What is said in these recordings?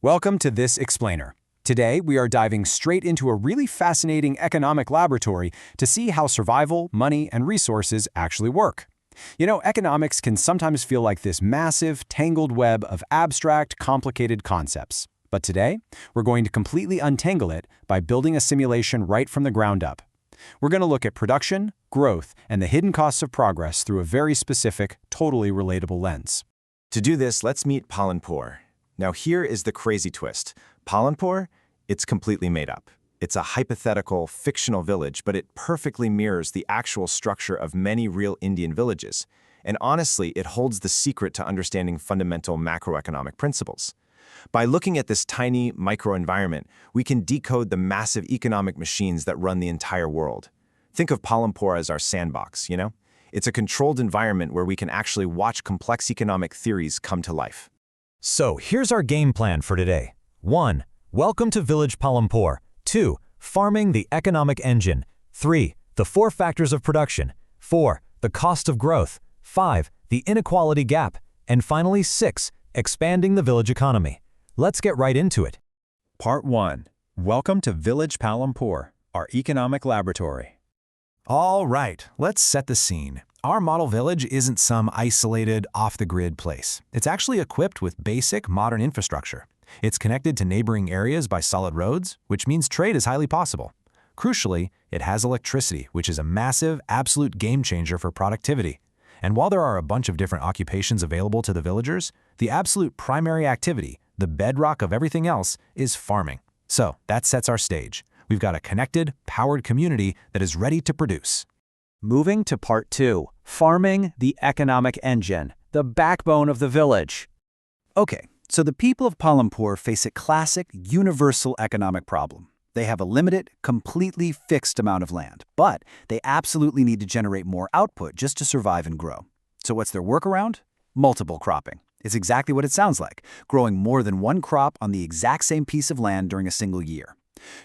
Welcome to This Explainer. Today, we are diving straight into a really fascinating economic laboratory to see how survival, money, and resources actually work. You know, economics can sometimes feel like this massive, tangled web of abstract, complicated concepts. But today, we're going to completely untangle it by building a simulation right from the ground up. We're going to look at production, growth, and the hidden costs of progress through a very specific, totally relatable lens. To do this, let's meet Palampur. Now here is the crazy twist. Palampur, it's completely made up. It's a hypothetical, fictional village, but it perfectly mirrors the actual structure of many real Indian villages. And honestly, it holds the secret to understanding fundamental macroeconomic principles. By looking at this tiny microenvironment, we can decode the massive economic machines that run the entire world. Think of Palampur as our sandbox, you know? It's a controlled environment where we can actually watch complex economic theories come to life. So here's our game plan for today. 1. Welcome to Village Palampur. 2. Farming the economic engine. 3. The 4 factors of production. 4. The cost of growth. 5. The inequality gap. And finally 6. Expanding the village economy. Let's get right into it. Part 1. Welcome to Village Palampur, our economic laboratory. All right, let's set the scene. Our model village isn't some isolated, off-the-grid place. It's actually equipped with basic, modern infrastructure. It's connected to neighboring areas by solid roads, which means trade is highly possible. Crucially, it has electricity, which is a massive, absolute game changer for productivity. And while there are a bunch of different occupations available to the villagers, the absolute primary activity, the bedrock of everything else, is farming. So that sets our stage. We've got a connected, powered community that is ready to produce. Moving to Part 2, farming the economic engine, the backbone of the village. Okay, so the people of Palampur face a classic, universal economic problem. They have a limited, completely fixed amount of land, but they absolutely need to generate more output just to survive and grow. So what's their workaround? Multiple cropping. It's exactly what it sounds like, growing more than one crop on the exact same piece of land during a single year.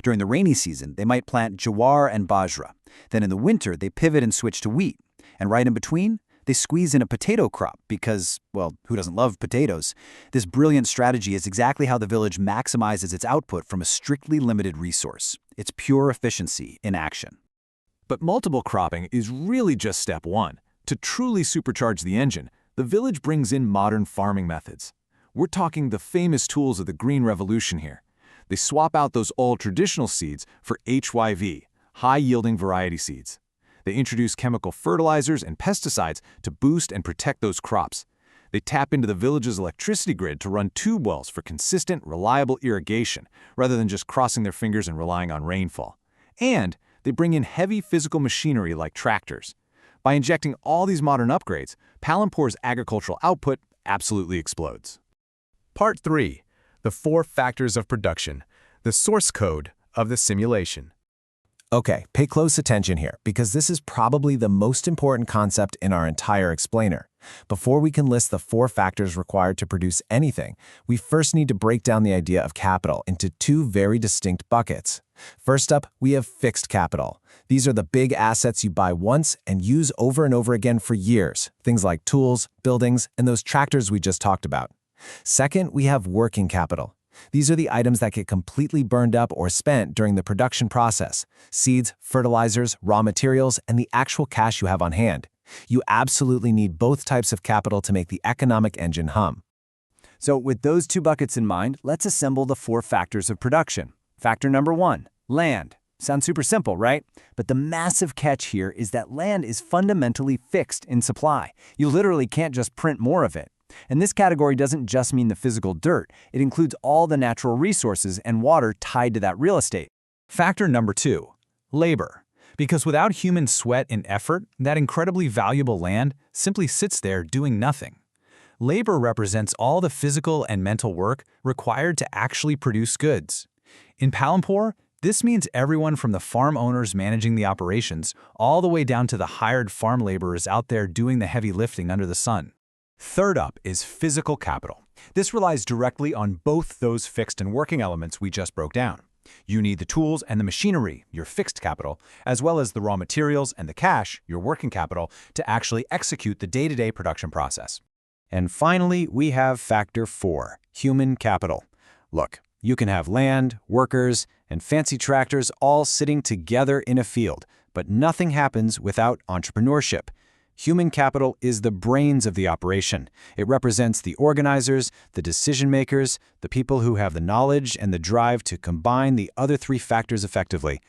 During the rainy season, they might plant jawar and bajra. Then in the winter, they pivot and switch to wheat. And right in between, they squeeze in a potato crop because, well, who doesn't love potatoes? This brilliant strategy is exactly how the village maximizes its output from a strictly limited resource. It's pure efficiency in action. But multiple cropping is really just step 1. To truly supercharge the engine, the village brings in modern farming methods. We're talking the famous tools of the Green Revolution here. They swap out those old traditional seeds for HYV, high-yielding variety seeds. They introduce chemical fertilizers and pesticides to boost and protect those crops. They tap into the village's electricity grid to run tube wells for consistent, reliable irrigation, rather than just crossing their fingers and relying on rainfall. And they bring in heavy physical machinery like tractors. By injecting all these modern upgrades, Palampur's agricultural output absolutely explodes. Part 3. The 4 factors of production, the source code of the simulation. Okay, pay close attention here, because this is probably the most important concept in our entire explainer. Before we can list the 4 factors required to produce anything, we first need to break down the idea of capital into 2 very distinct buckets. First up, we have fixed capital. These are the big assets you buy once and use over and over again for years, things like tools, buildings, and those tractors we just talked about. Second, we have working capital. These are the items that get completely burned up or spent during the production process: seeds, fertilizers, raw materials, and the actual cash you have on hand. You absolutely need both types of capital to make the economic engine hum. So with those 2 buckets in mind, let's assemble the 4 factors of production. Factor number 1, land. Sounds super simple, right? But the massive catch here is that land is fundamentally fixed in supply. You literally can't just print more of it. And this category doesn't just mean the physical dirt. It includes all the natural resources and water tied to that real estate. Factor number 2, labor. Because without human sweat and effort, that incredibly valuable land simply sits there doing nothing. Labor represents all the physical and mental work required to actually produce goods. In Palampur, this means everyone from the farm owners managing the operations all the way down to the hired farm laborers out there doing the heavy lifting under the sun. Third up is physical capital. This relies directly on both those fixed and working elements we just broke down. You need the tools and the machinery, your fixed capital, as well as the raw materials and the cash, your working capital, to actually execute the day-to-day production process. And finally, we have factor 4, human capital. Look, you can have land, workers, and fancy tractors all sitting together in a field, but nothing happens without entrepreneurship. Human capital is the brains of the operation. It represents the organizers, the decision-makers, the people who have the knowledge and the drive to combine the other three factors effectively.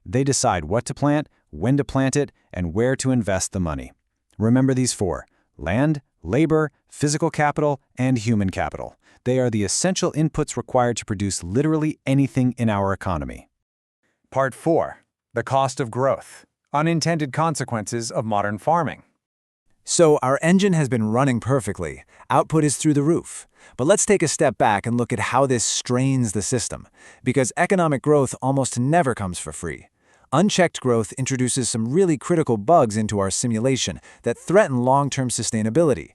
They decide what to plant, when to plant it, and where to invest the money. Remember these four: land, labor, physical capital, and human capital. They are the essential inputs required to produce literally anything in our economy. Part 4. The cost of growth. Unintended consequences of modern farming. So our engine has been running perfectly. Output is through the roof. But let's take a step back and look at how this strains the system. Because economic growth almost never comes for free. Unchecked growth introduces some really critical bugs into our simulation that threaten long-term sustainability.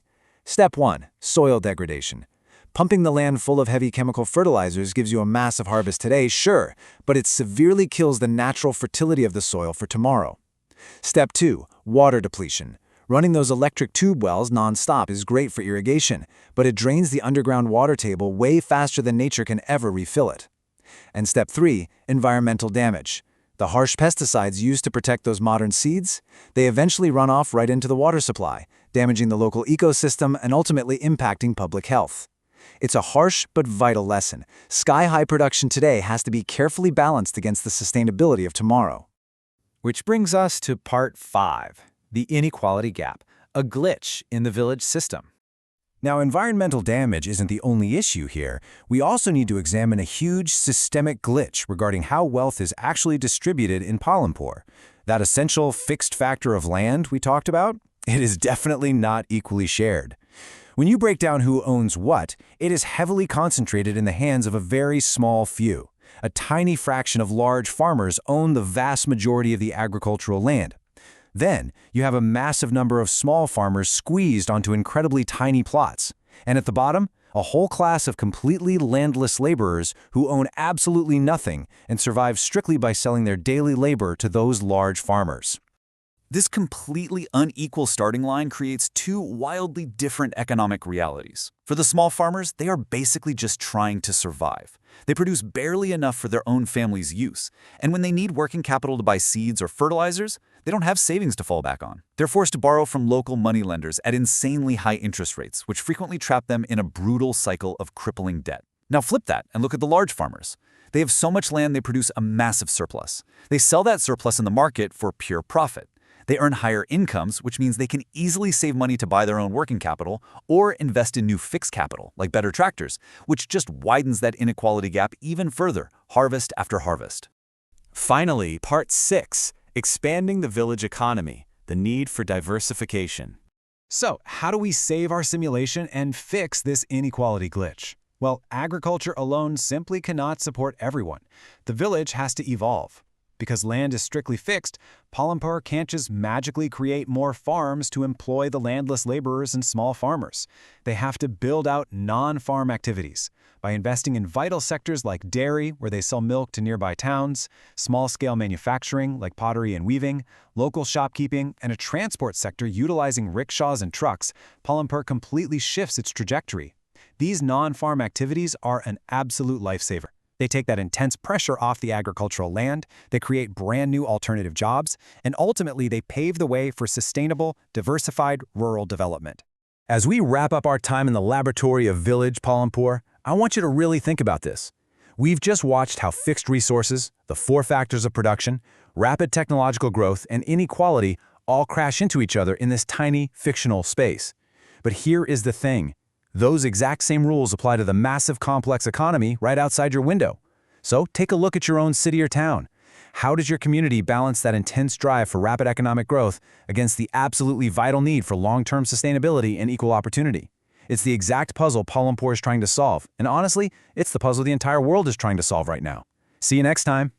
Step 1. Soil degradation. Pumping the land full of heavy chemical fertilizers gives you a massive harvest today, sure, but it severely kills the natural fertility of the soil for tomorrow. Step 2. Water depletion. Running those electric tube wells non-stop is great for irrigation, but it drains the underground water table way faster than nature can ever refill it. And Step 3. Environmental damage. The harsh pesticides used to protect those modern seeds, they eventually run off right into the water supply, damaging the local ecosystem and ultimately impacting public health. It's a harsh but vital lesson. Sky-high production today has to be carefully balanced against the sustainability of tomorrow. Which brings us to Part 5, the inequality gap, a glitch in the village system. Now, environmental damage isn't the only issue here. We also need to examine a huge systemic glitch regarding how wealth is actually distributed in Palampur. That essential fixed factor of land we talked about, it is definitely not equally shared. When you break down who owns what, it is heavily concentrated in the hands of a very small few. A tiny fraction of large farmers own the vast majority of the agricultural land. Then, you have a massive number of small farmers squeezed onto incredibly tiny plots. And at the bottom, a whole class of completely landless laborers who own absolutely nothing and survive strictly by selling their daily labor to those large farmers. This completely unequal starting line creates two wildly different economic realities. For the small farmers, they are basically just trying to survive. They produce barely enough for their own family's use, and when they need working capital to buy seeds or fertilizers, they don't have savings to fall back on. They're forced to borrow from local moneylenders at insanely high interest rates, which frequently trap them in a brutal cycle of crippling debt. Now flip that and look at the large farmers. They have so much land they produce a massive surplus. They sell that surplus in the market for pure profit. They earn higher incomes, which means they can easily save money to buy their own working capital or invest in new fixed capital, like better tractors, which just widens that inequality gap even further, harvest after harvest. Finally, Part 6, expanding the village economy, the need for diversification. So, how do we save our simulation and fix this inequality glitch? Well, agriculture alone simply cannot support everyone. The village has to evolve. Because land is strictly fixed, Palampur can't just magically create more farms to employ the landless laborers and small farmers. They have to build out non-farm activities by investing in vital sectors like dairy, where they sell milk to nearby towns, small-scale manufacturing like pottery and weaving, local shopkeeping, and a transport sector utilizing rickshaws and trucks. Palampur completely shifts its trajectory. These non-farm activities are an absolute lifesaver. They take that intense pressure off the agricultural land, they create brand new alternative jobs, and ultimately they pave the way for sustainable, diversified rural development. As we wrap up our time in the laboratory of Village Palampur, I want you to really think about this. We've just watched how fixed resources, the four factors of production, rapid technological growth, and inequality all crash into each other in this tiny, fictional space. But here is the thing. Those exact same rules apply to the massive complex economy right outside your window. So take a look at your own city or town. How does your community balance that intense drive for rapid economic growth against the absolutely vital need for long-term sustainability and equal opportunity? It's the exact puzzle Palampur is trying to solve, and honestly, it's the puzzle the entire world is trying to solve right now. See you next time.